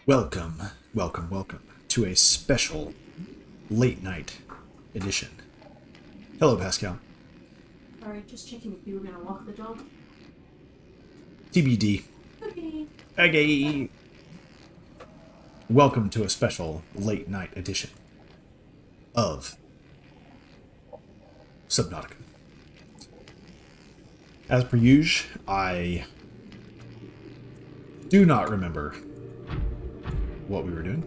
Welcome, welcome to a special late night edition. Hello, Pascal. Sorry, just checking if you were gonna walk the dog. TBD. Okay. Okay. Welcome to a special late night edition of Subnautica. As per usual, I do not remember what we were doing.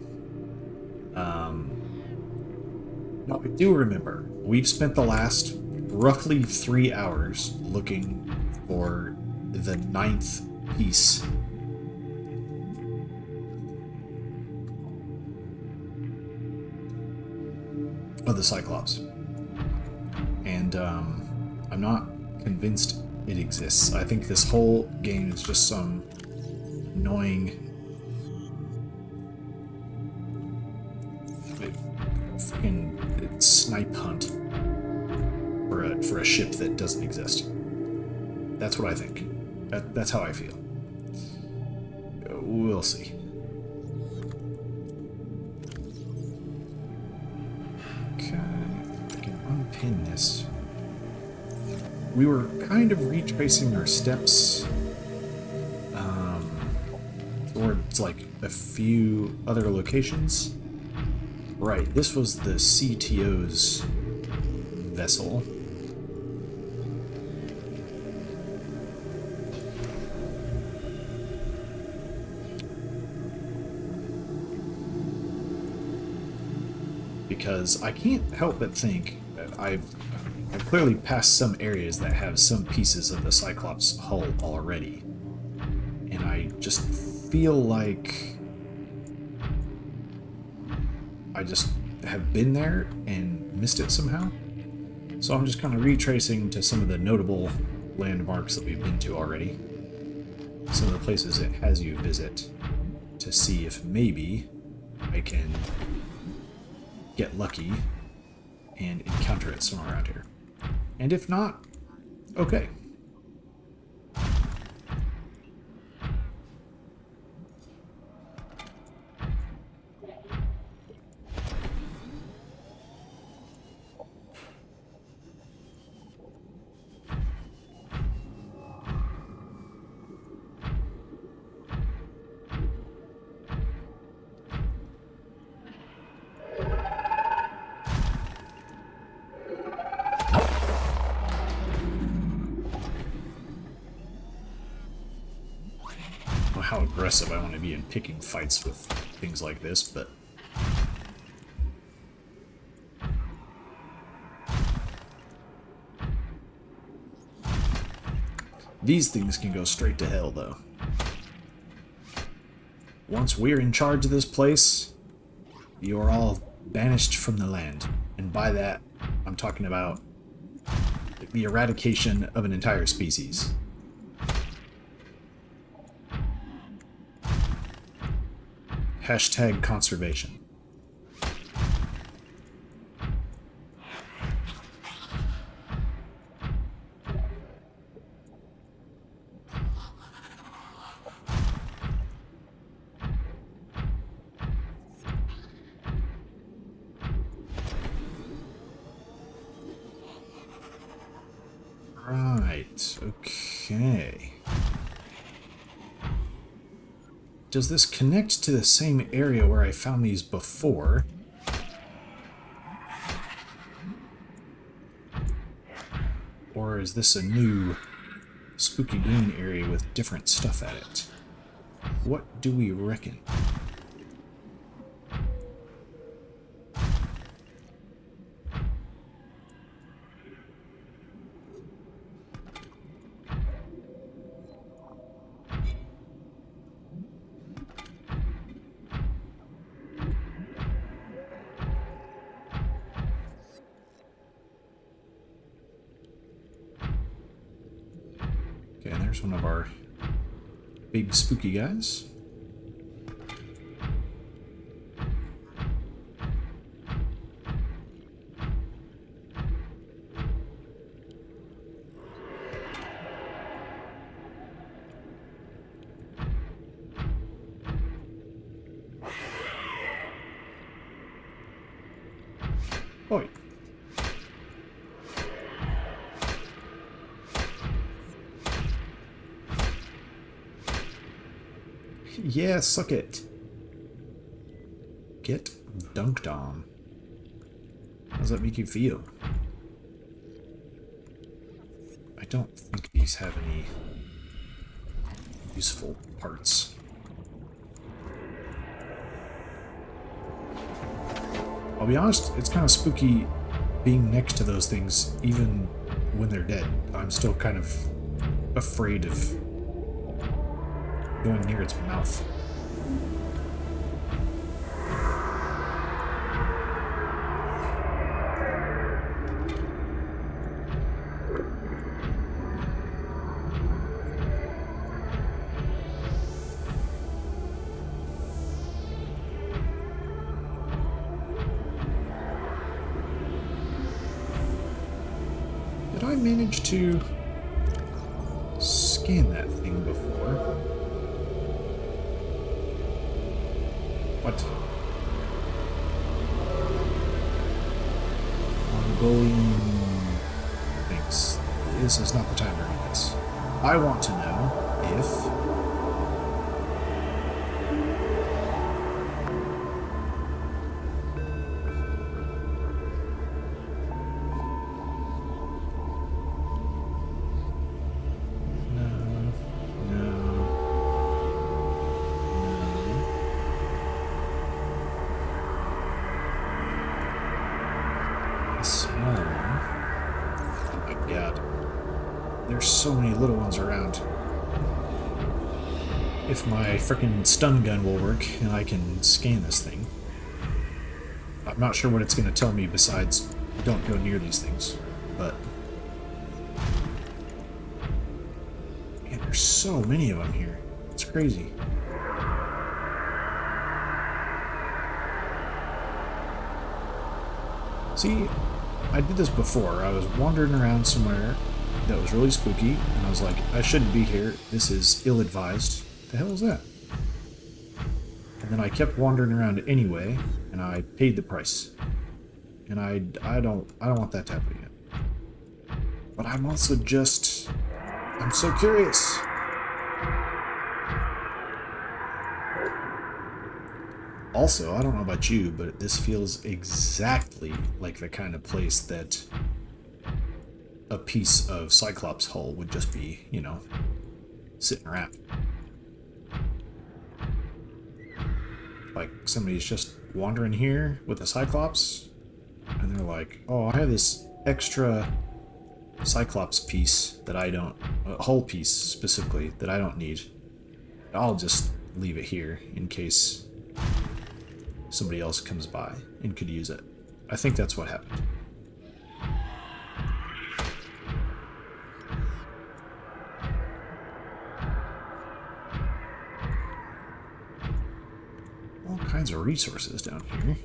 No, I do remember. We've spent the last roughly 3 hours looking for the ninth piece of the Cyclops. And I'm not convinced it exists. I think this whole game is just some annoying freaking snipe hunt for a ship that doesn't exist. That's what I think. That's how I feel. We'll see. Okay, I can unpin this. We were kind of retracing our steps towards like a few other locations. Right, this was the CTO's vessel. Because I can't help but think that I've clearly passed some areas that have some pieces of the Cyclops hull already. And I just feel like I just have been there and missed it somehow. So I'm just kind of retracing to some of the notable landmarks that we've been to already. Some of the places it has you visit to see if maybe I can get lucky and encounter it somewhere around here. And if not, okay. How aggressive I want to be in picking fights with things like this, but these things can go straight to hell, though. Once we're in charge of this place, you're all banished from the land. And by that, I'm talking about the eradication of an entire species. Hashtag conservation. Right, okay. Does this connect to the same area where I found these before? Or is this a new spooky green area with different stuff at it? What do we reckon? Okay, there's one of our big spooky guys. Oi. Yeah, suck it. Get dunked on. How does that make you feel? I don't think these have any useful parts. I'll be honest, it's kind of spooky being next to those things, even when they're dead. I'm still kind of afraid of going near its mouth. Did I manage to scan that thing before? What? Ongoing things. This is not the time to read this. I want to know if... There's so many little ones around. If my frickin' stun gun will work and I can scan this thing. I'm not sure what it's going to tell me besides don't go near these things, but... Man, there's so many of them here. It's crazy. See, I did this before. I was wandering around somewhere that was really spooky, and I was like, I shouldn't be here. This is ill-advised. The hell is that? And then I kept wandering around anyway, and I paid the price. And I don't want that to happen again. But I'm also just... I'm so curious. Also, I don't know about you, but this feels exactly like the kind of place that a piece of Cyclops hull would just be, you know, sitting around. Like somebody's just wandering here with a Cyclops, and they're like, oh, I have this extra Cyclops piece that I don't, a hull piece specifically, that I don't need. I'll just leave it here in case somebody else comes by and could use it. I think that's what happened. All kinds of resources down here.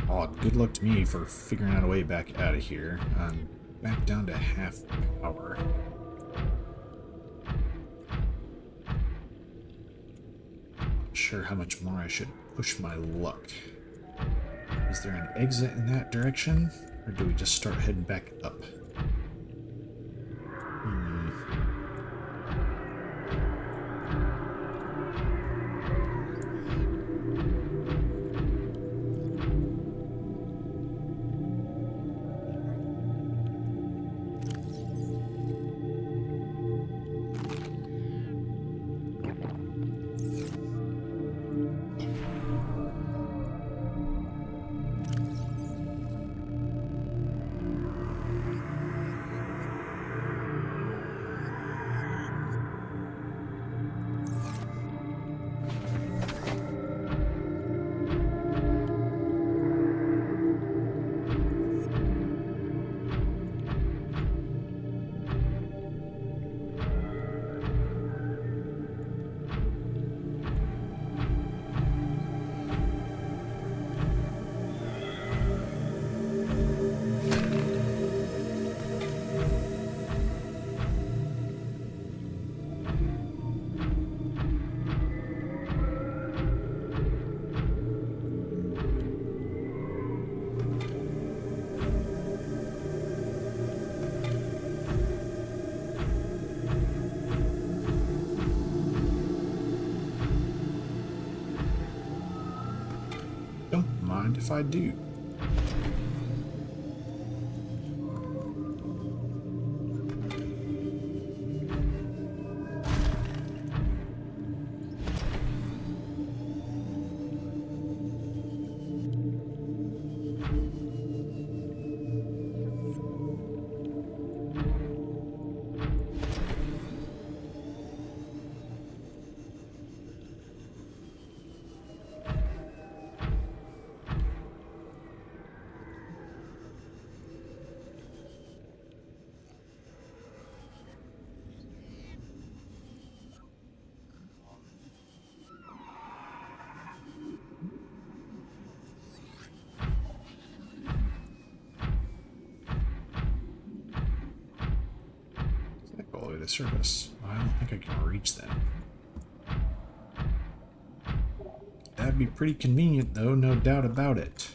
Oh, good luck to me for figuring out a way back out of here. I'm back down to half power. Not sure how much more I should push my luck. Is there an exit in that direction? Or do we just start heading back up? mind if I do. All the way to the surface. I don't think I can reach them. That'd be pretty convenient, though, no doubt about it.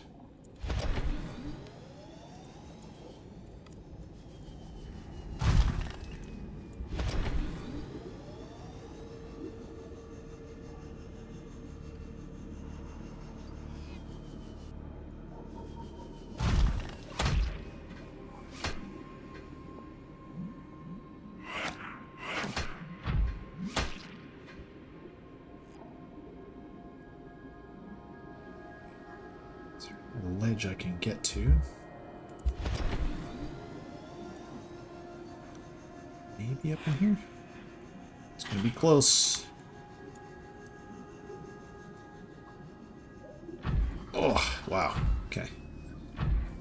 A ledge I can get to. Maybe up in here? It's gonna be close. Oh, wow. Okay.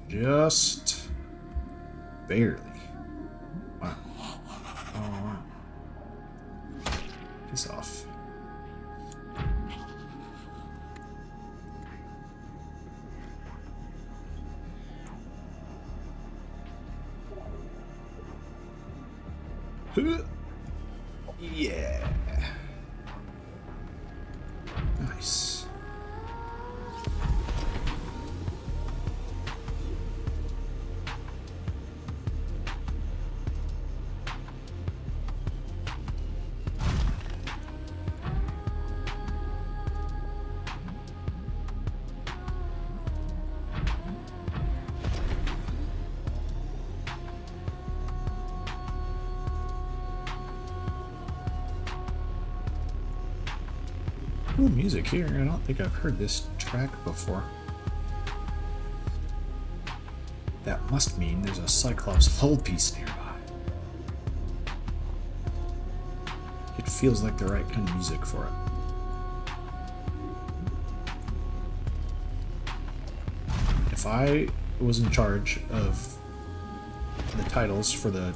Just barely. Wow. Oh, piss off. Yeah. Nice. Cool music here. I don't think I've heard this track before. That must mean there's a Cyclops hull piece nearby. It feels like the right kind of music for it. If I was in charge of the titles for the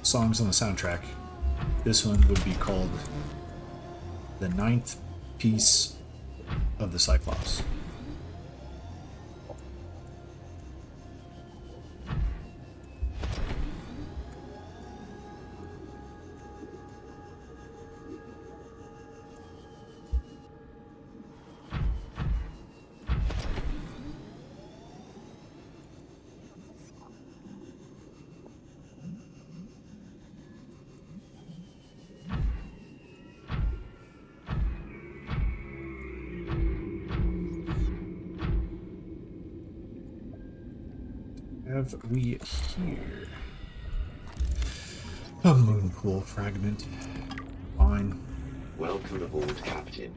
songs on the soundtrack, this one would be called The Ninth Piece of the Cyclops. Have we here? A moon pool fragment. Fine. Welcome aboard, Captain.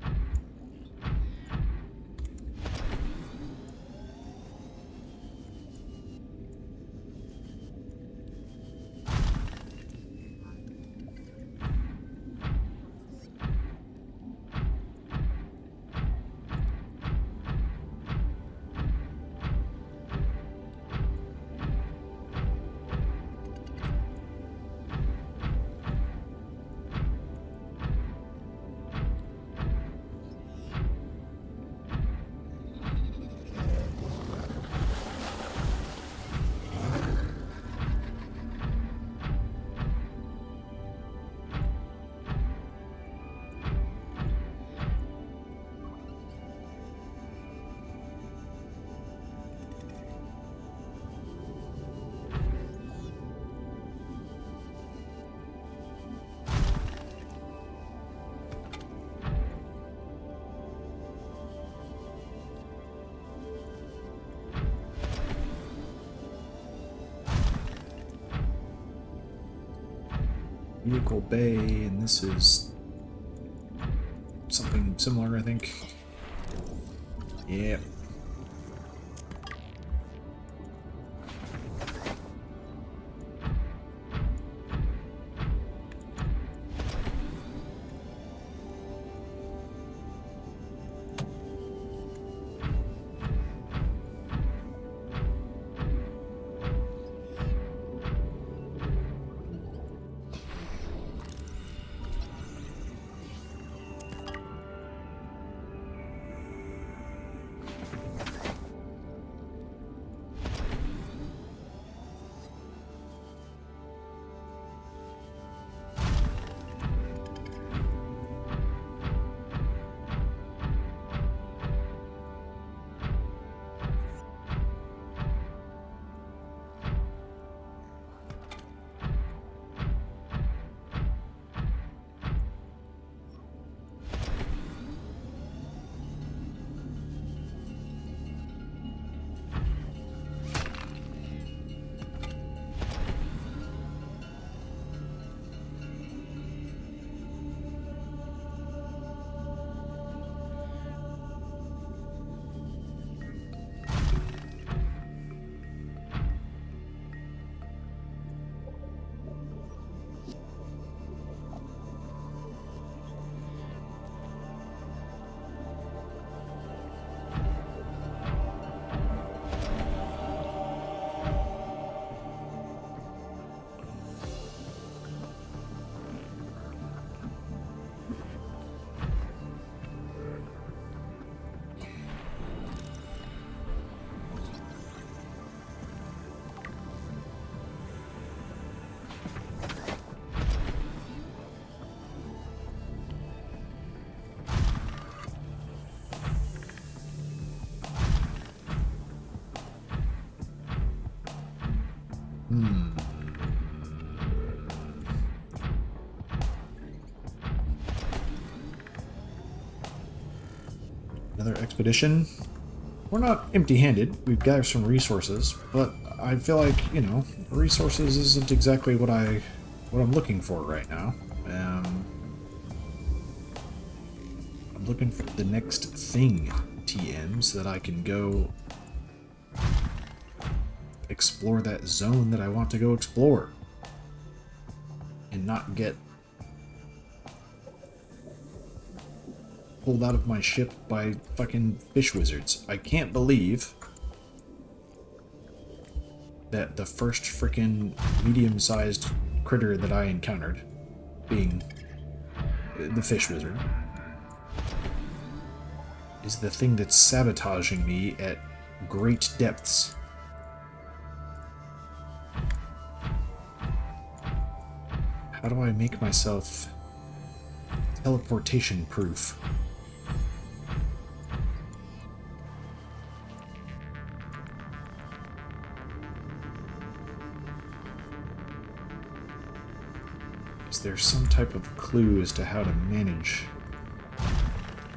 vehicle bay, and this is something similar, I think. Yep. Another expedition. We're not empty-handed. We've gathered some resources, but I feel like, you know, resources isn't exactly what I'm looking for right now. I'm looking for the next thing, TM, so that I can go explore that zone that I want to go explore. And not get pulled out of my ship by fucking fish wizards. I can't believe that the first frickin' medium-sized critter that I encountered, being the fish wizard, is the thing that's sabotaging me at great depths. How do I make myself teleportation proof? Is there some type of clue as to how to manage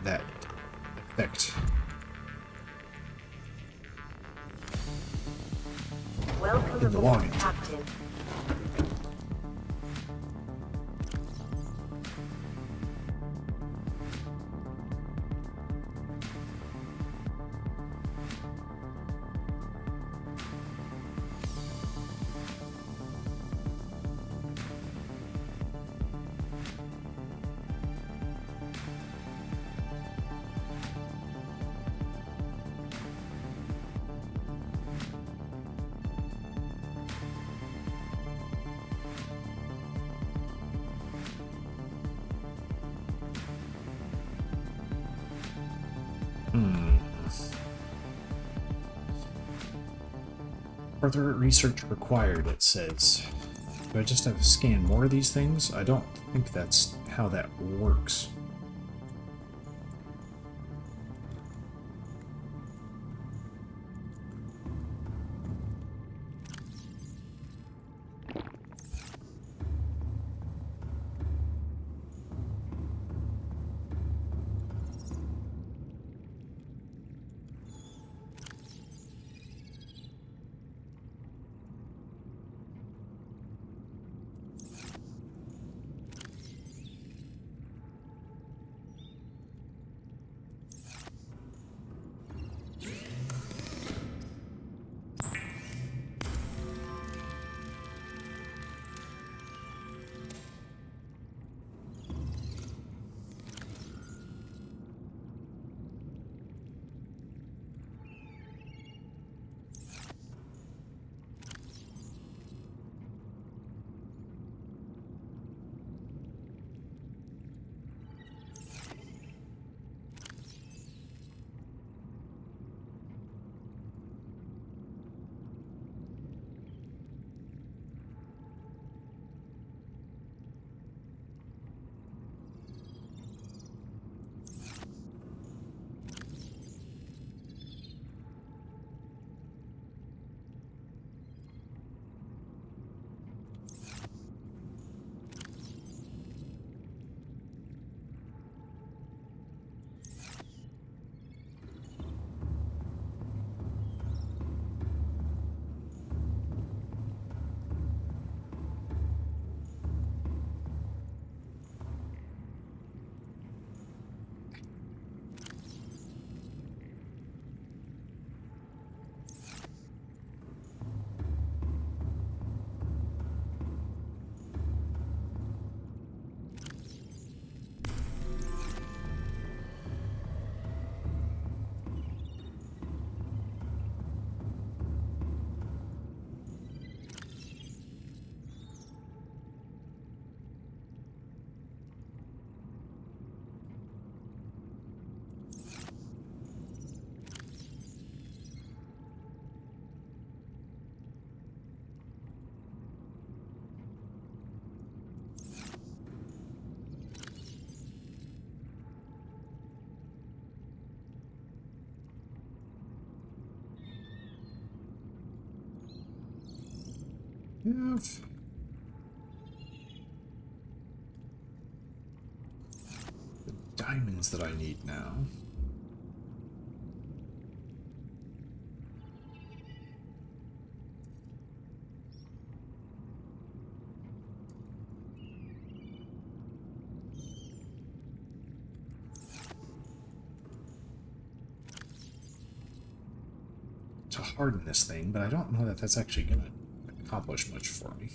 that effect? Welcome In the aboard, login. Captain. Further research required, it says. Do I just have to scan more of these things? I don't think that's how that works. have the diamonds that I need now. To harden this thing, but I don't know that that's actually going to accomplish much for me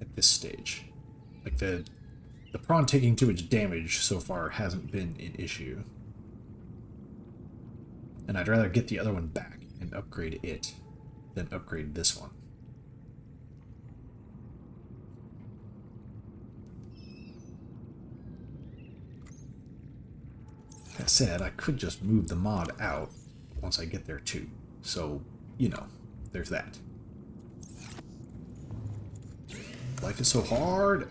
at this stage. Like the prawn taking too much damage so far hasn't been an issue. And I'd rather get the other one back and upgrade it than upgrade this one. That said, I could just move the mod out once I get there too. So, you know, there's that. Life is so hard.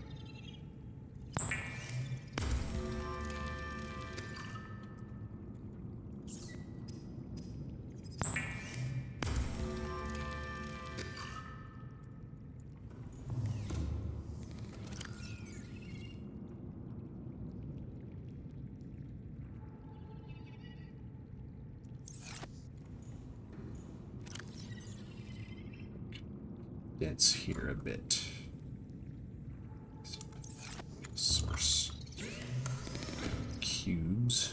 Dense here a bit. Source cubes.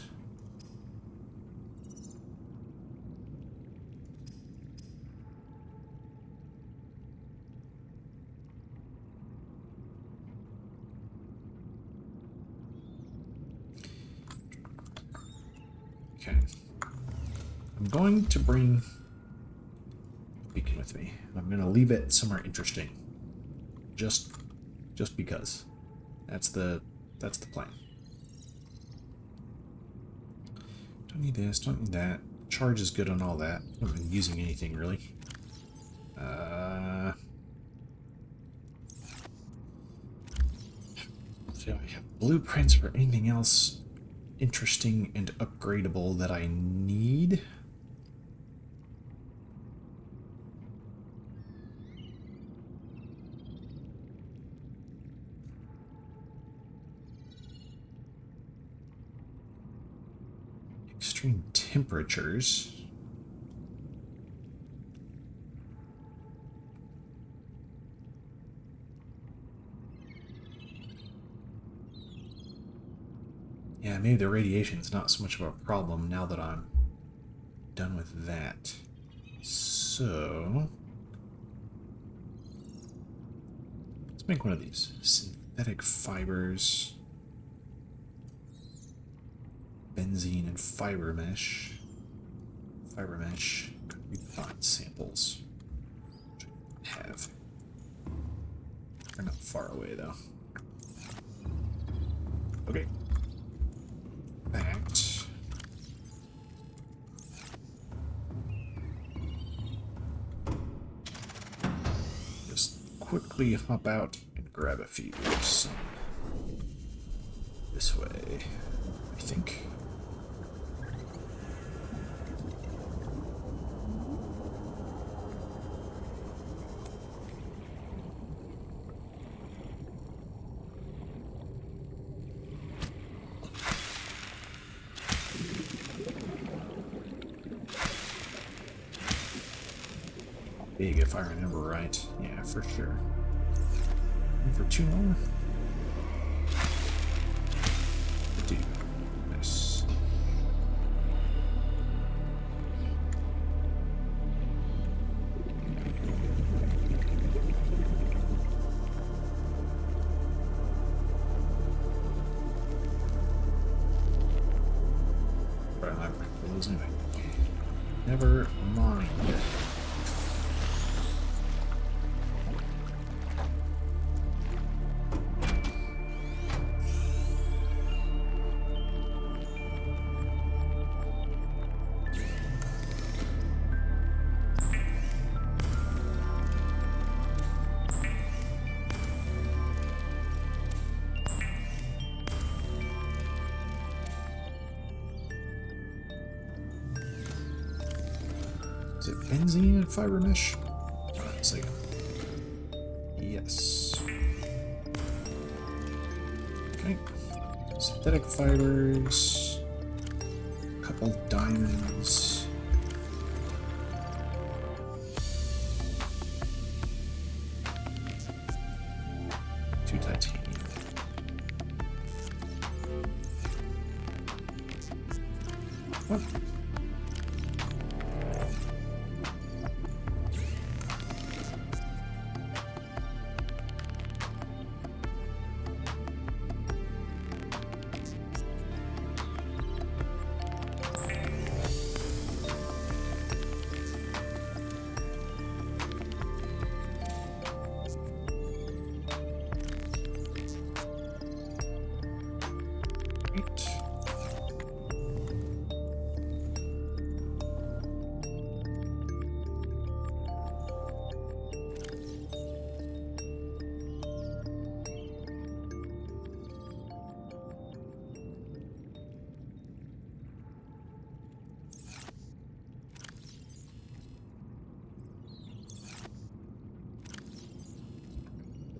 Okay. I'm going to bring beacon with me. I'm going to leave it somewhere interesting. Just because. That's the plan. Don't need this, don't need that. Charge is good on all that. I haven't been using anything really. So I have blueprints for anything else interesting and upgradable that I need. Extreme temperatures. Yeah, maybe the radiation's not so much of a problem now that I'm done with that. So let's make one of these. Synthetic fibers. Benzene and fiber mesh. Fiber mesh. Refined samples. Have. They're not far away though. Okay. That. Just quickly hop out and grab a few. Some this way, I think. Big, if I remember right. Yeah, for sure. And for too long. Dude, nice. Right, I'm losing. Never mind. Is it benzene and fiber mesh? Hold on a second. Yes. Okay. Synthetic fibers. A couple diamonds. Two titanium. What?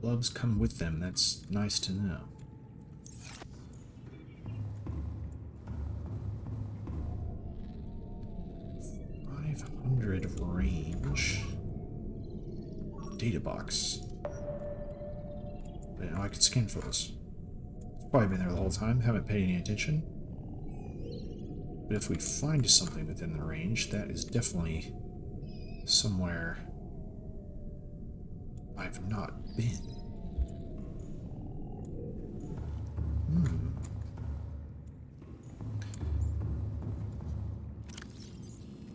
Gloves come with them. That's nice to know. .500 range. Data box. But now I could scan for this. It's probably been there the whole time. Haven't paid any attention. But if we find something within the range, that is definitely somewhere I've not been.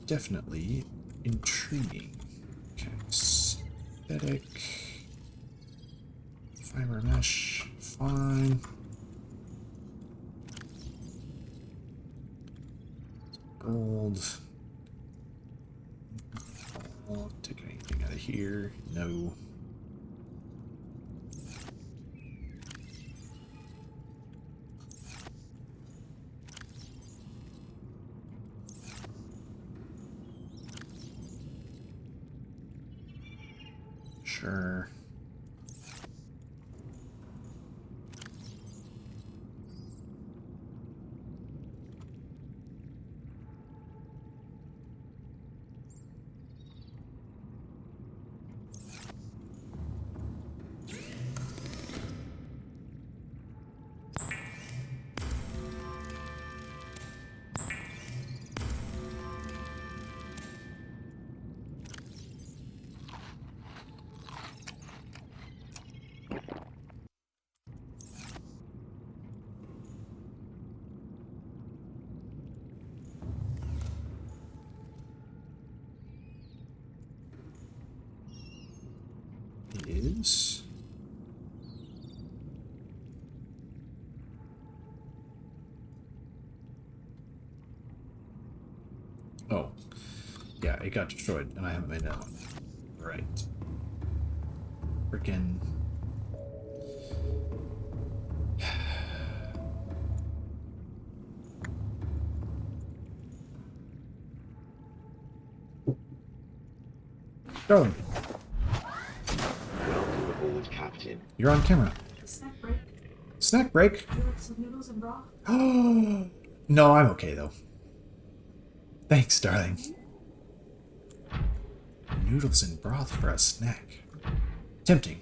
Definitely intriguing. Okay, synthetic fiber mesh, fine. Gold. I'll take anything out of here. No. Sure. It is. Oh. Yeah, it got destroyed, and I haven't made that one. Right. Frickin'. Darling, Welcome aboard, Captain. you're on camera. Snack break. Snack break? Do you like some noodles and broth? Oh no, I'm okay though. Thanks, darling. Noodles and broth for a snack. Tempting.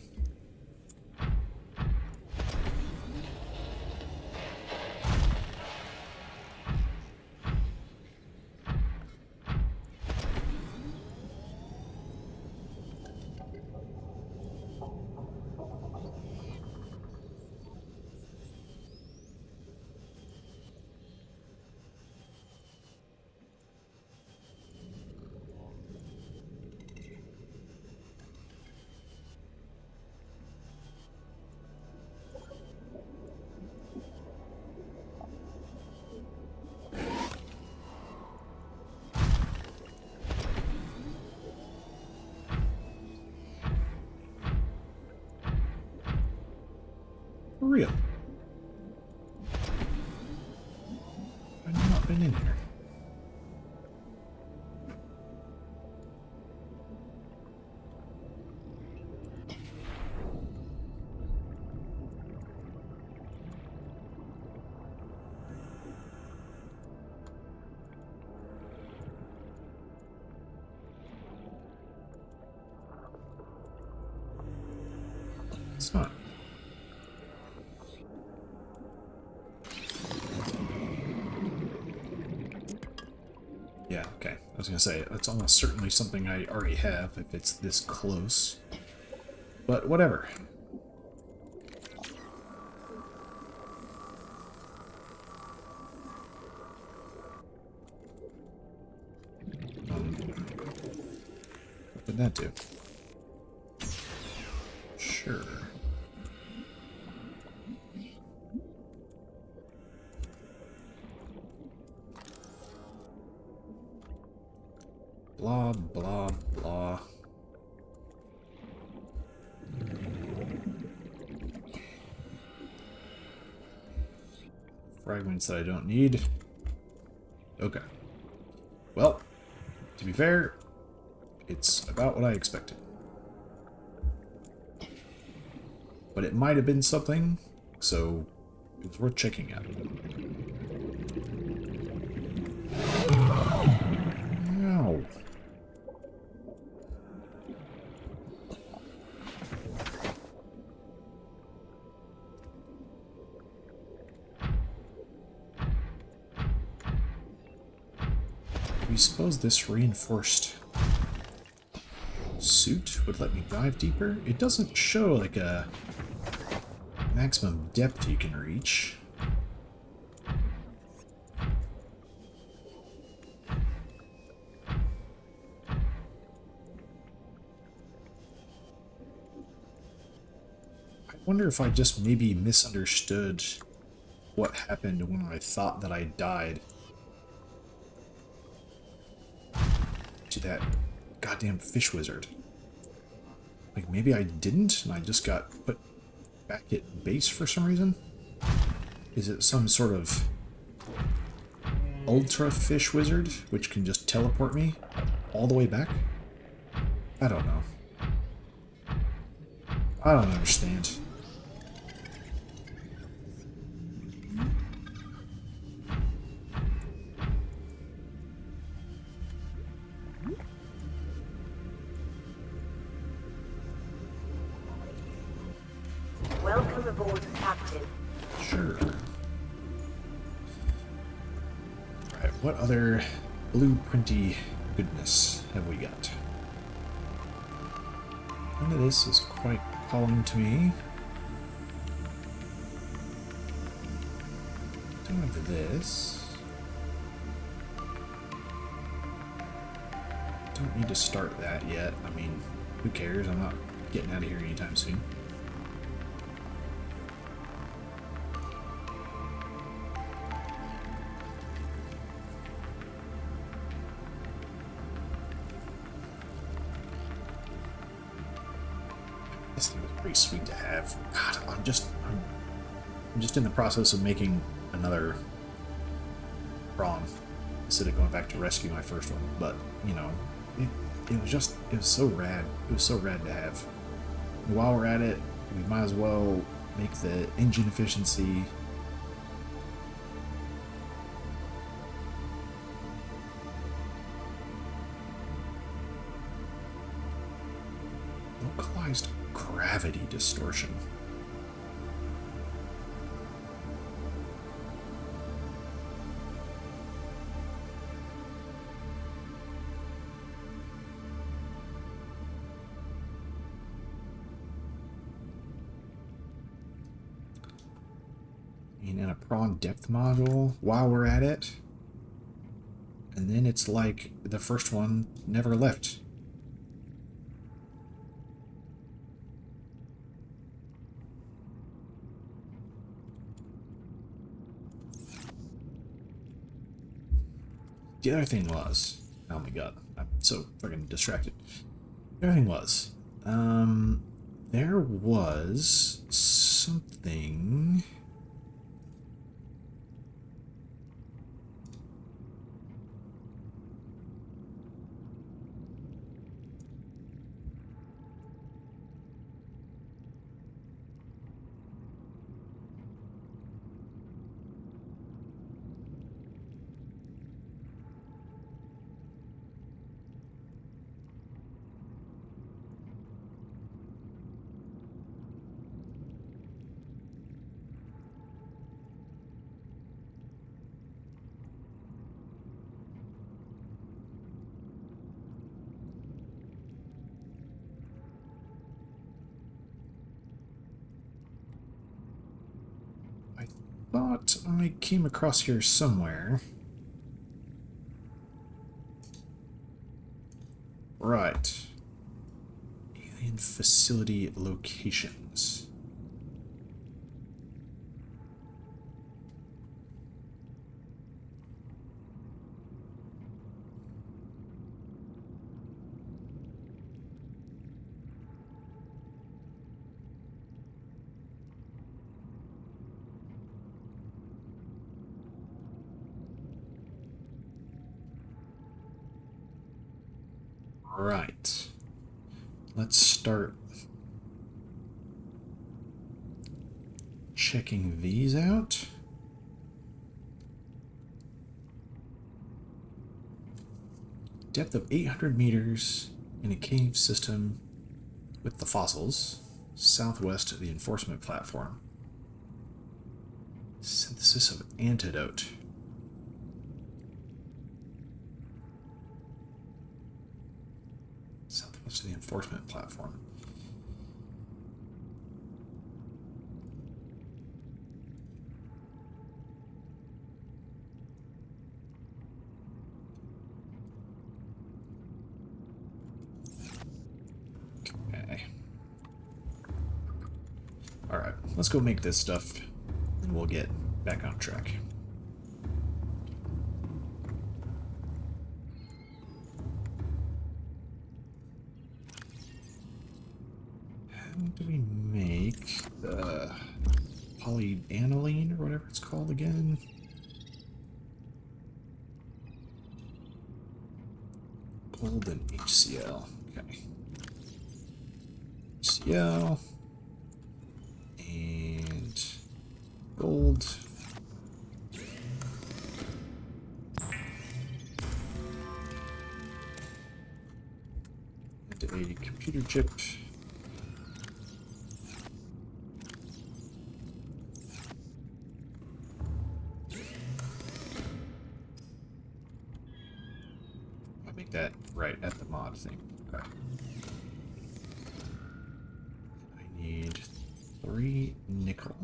For real. I've not been in here. It's not. Yeah, okay. I was gonna say, that's almost certainly something I already have if it's this close. But whatever. What did that do? Sure. Blah, blah, blah. Fragments that I don't need. Okay. Well, to be fair, it's about what I expected. But it might have been something, so it's worth checking out. Ow. We suppose this reinforced suit would let me dive deeper. It doesn't show like a maximum depth you can reach. I wonder if I just maybe misunderstood what happened when I thought that I died to that goddamn fish wizard. Like, maybe I didn't, and I just got put back at base for some reason? Is it some sort of ultra fish wizard, which can just teleport me all the way back? I don't know. I don't understand. Welcome aboard, Captain. Sure. Alright, what other blueprinty goodness have we got? None of this is quite calling to me. Don't have this. Don't need to start that yet. I mean, who cares? I'm not getting out of here anytime soon. This thing was pretty sweet to have. God, I'm just in the process of making another prawn instead of going back to rescue my first one. But you know, it was so rad. It was so rad to have. And while we're at it, we might as well make the engine efficiency localized gravity distortion. And a prawn depth module while we're at it. And then it's like the first one never left. The other thing was, oh my god, I'm so fucking distracted. The other thing was, there was something. thought I came across here somewhere. Right. Alien facility locations. Right. Let's start checking these out. Depth of 800 meters in a cave system with the fossils. Southwest of the enforcement platform. Synthesis of antidote. Southwest of the enforcement platform. Okay. Alright, let's go make this stuff and we'll get back on track. How do we make the polyaniline or whatever it's called again? Gold and HCl. Okay. HCl and gold. And a computer chip. I'll make that right at the mod thing. Okay. I need 3 nickel,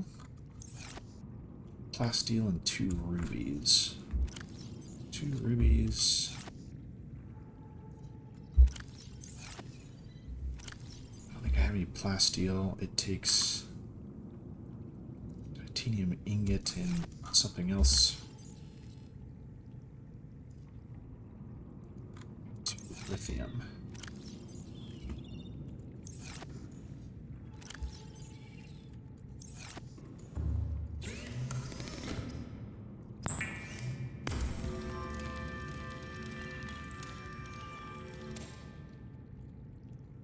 plasteel, and 2 rubies. 2 rubies. I don't think I have any plasteel. It takes titanium ingot and something else. 2 lithium.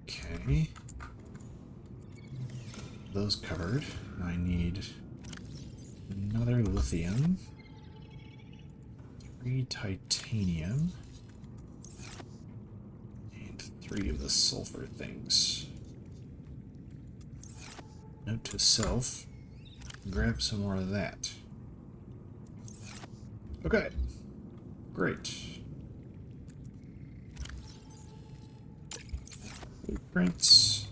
Okay. Those covered. I need another lithium, 3 titanium, and 3 of the sulfur things. Note to self, grab some more of that. Okay, great. Blueprints.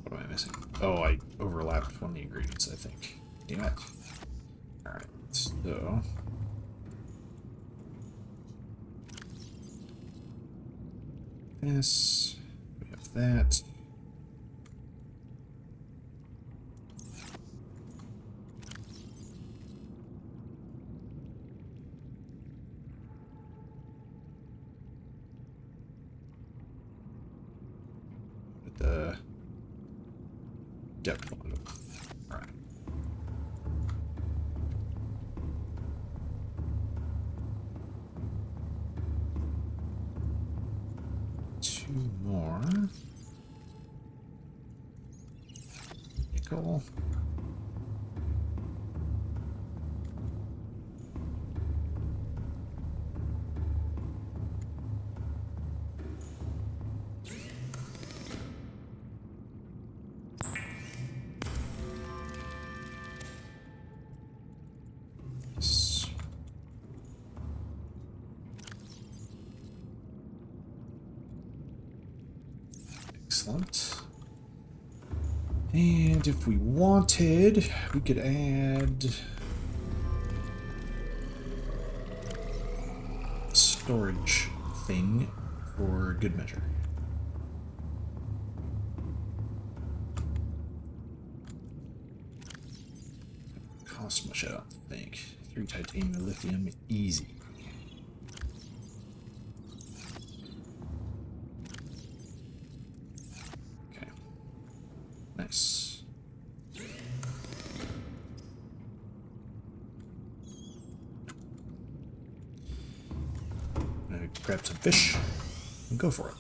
What am I missing? Oh, I overlapped one of the ingredients, I think. Damn it. Alright, so... this. We have that. The depth one. All right. Two more. Cool. Excellent. And if we wanted, we could add a storage thing for good measure. Cost much, I don't think. 3 titanium, lithium, easy. Okay. Nice. Grab some fish and go for it.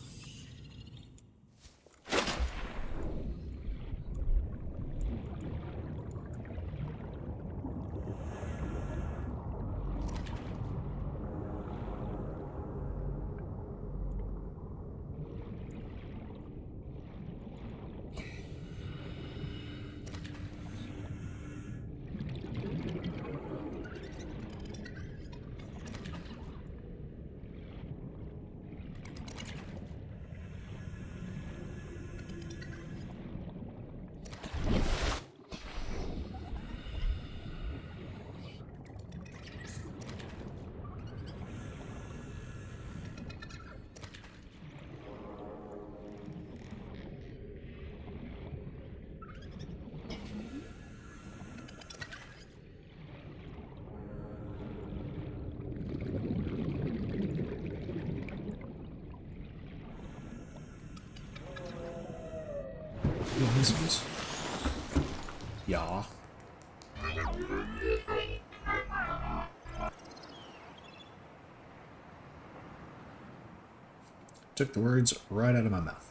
Yeah. Took the words right out of my mouth.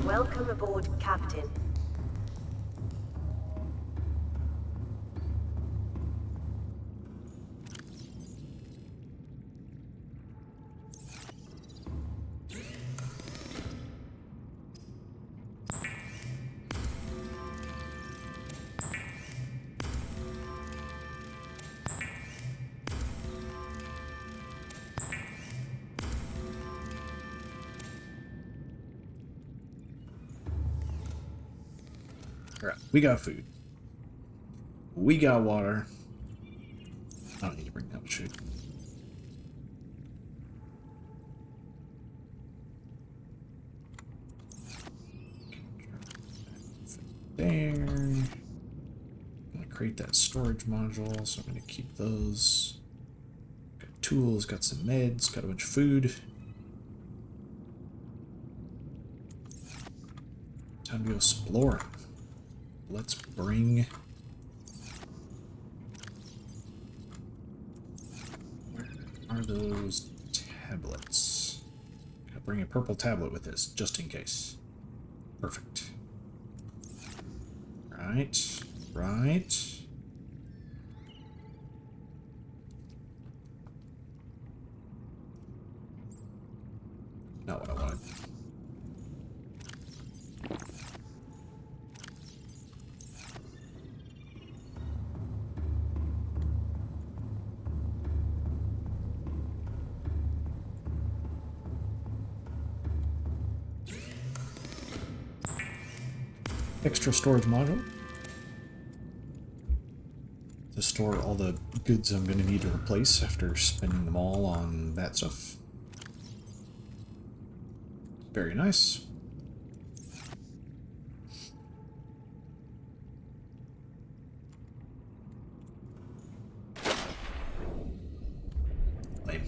Welcome aboard, Captain. Alright, we got food. We got water. I don't need to bring that much food. There. I'm gonna create that storage module, so I'm gonna keep those. Got tools, got some meds, got a bunch of food. Time to go exploring. Let's bring... Where are those tablets? Gotta bring a purple tablet with this, just in case. Perfect. Right, right. Not what I wanted. extra storage module to store all the goods I'm going to need to replace after spending them all on that stuff. Very nice. Lame.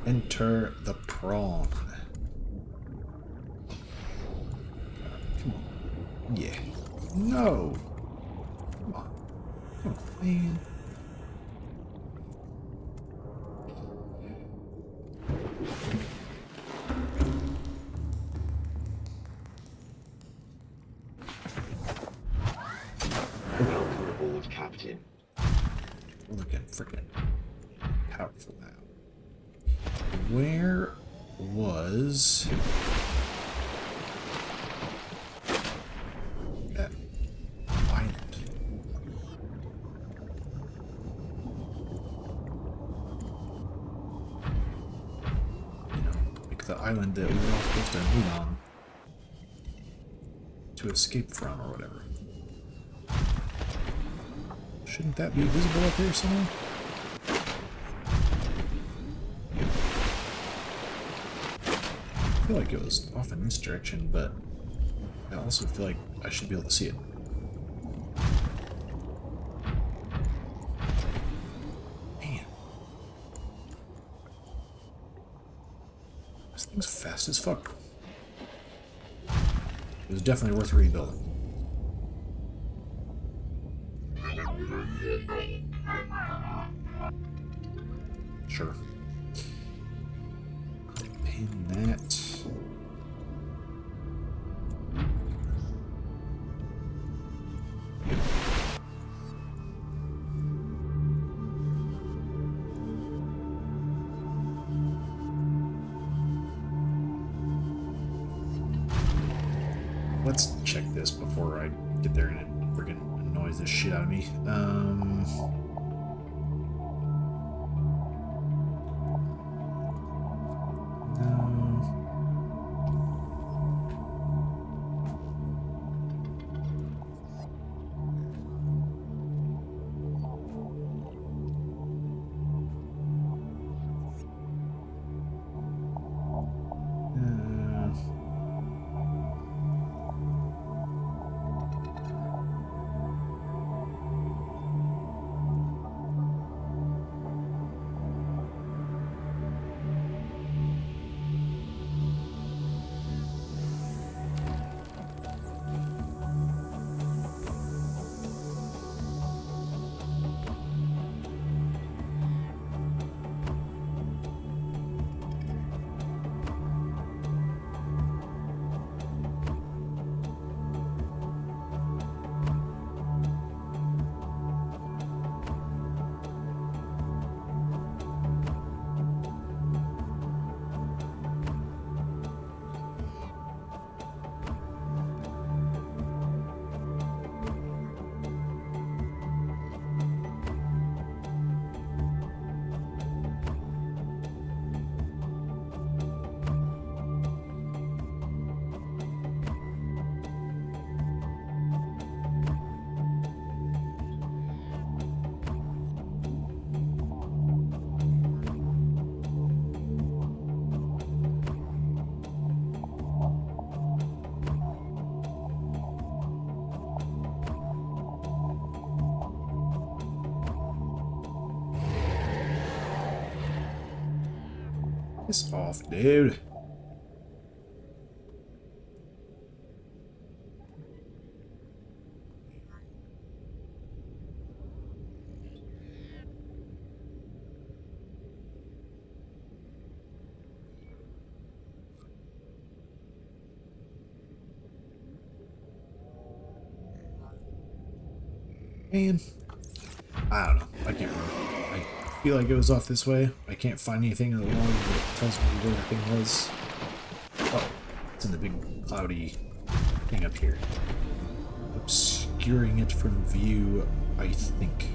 Enter the prawn. Come on. Yeah. No. Come on. Come on, man. Welcome aboard, Captain. Look at freaking powerful now. Where was that island? You know, like the island that we were all supposed to move on to escape from or whatever. Shouldn't that be visible up here somewhere? I feel like it was off in this direction, but I also feel like I should be able to see it. Man. This thing's fast as fuck. It was definitely worth rebuilding. Sure. Pin that. Let's check this before I get there and it freaking annoys the shit out of me. Piss off, dude. Man, I don't know. I can't remember. I feel like it was off this way. I can't find anything in the log that tells me where the thing was. Oh, it's in the big cloudy thing up here. Obscuring it from view, I think.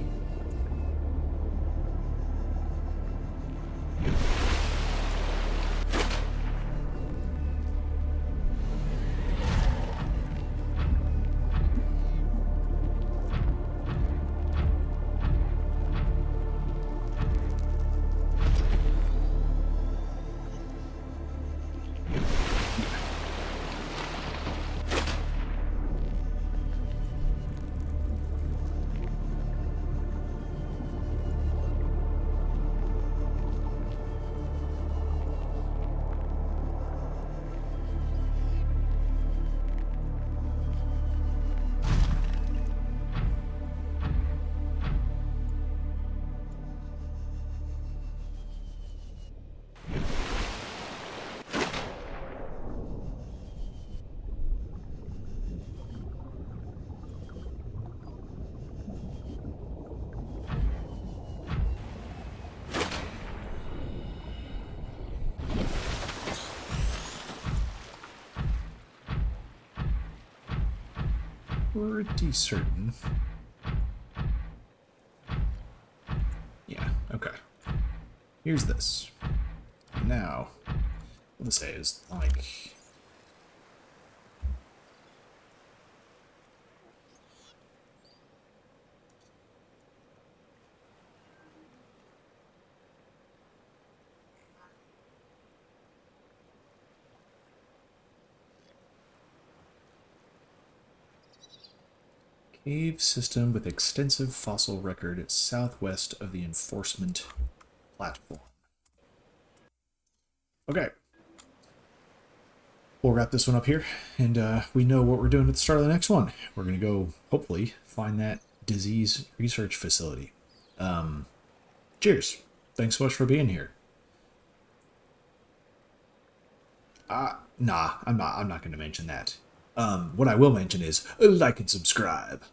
pretty certain. Yeah, okay. Here's this. Now, what this say is like... Cave system with extensive fossil record southwest of the enforcement platform. Okay. We'll wrap this one up here, and we know what we're doing at the start of the next one. We're going to go, hopefully, find that disease research facility. Cheers. Thanks so much for being here. Nah, I'm not going to mention that. What I will mention is like and subscribe.